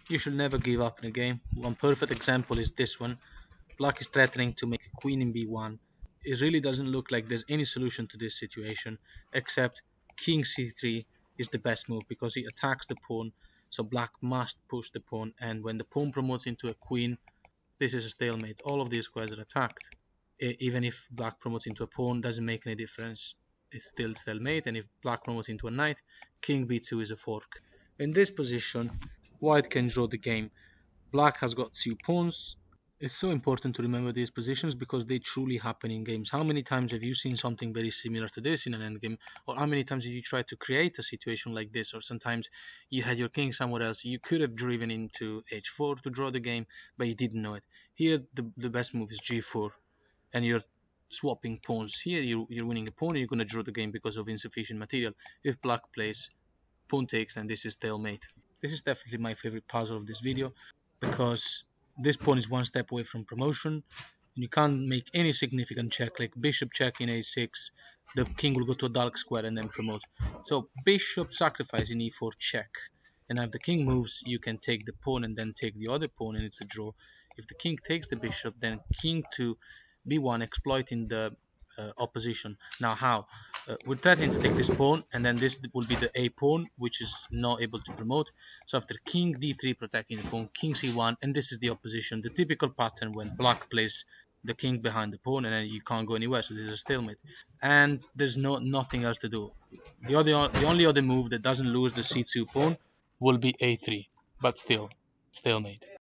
You should never give up in a game. One perfect example is this one. Black is threatening to make a queen in b1. It really doesn't look like there's any solution to this situation, except king c3 is the best move because he attacks the pawn, so black must push the pawn, and when the pawn promotes into a queen, this is a stalemate. All of these squares are attacked. Even if black promotes into a pawn, doesn't make any difference. It's still stalemate, and if black promotes into a knight, king b2 is a fork. In this position, white can draw the game. Black has got 2 pawns. It's so important to remember these positions because they truly happen in games. How many times have you seen something very similar to this in an endgame? Or how many times have you tried to create a situation like this? Or sometimes you had your king somewhere else. You could have driven into h4 to draw the game, but you didn't know it. Here, the best move is g4, and you're swapping pawns. Here, you're winning a pawn, and you're going to draw the game because of insufficient material. If black plays pawn takes, and this is stalemate. This is definitely my favorite puzzle of this video because this pawn is one step away from promotion and you can't make any significant check like bishop check in a6. The king will go to a dark square and then promote. So bishop sacrifice in e4 check, and if the king moves you can take the pawn and then take the other pawn and it's a draw. If the king takes the bishop, then king to b1 exploiting the opposition. Now how? We're threatening to take this pawn, and then this will be the a pawn, which is not able to promote. So after king d3 protecting the pawn, king c1, and this is the opposition. The typical pattern when black plays the king behind the pawn, and then you can't go anywhere. So this is a stalemate, and there's nothing else to do. The only other move that doesn't lose the c2 pawn will be a3, but still stalemate.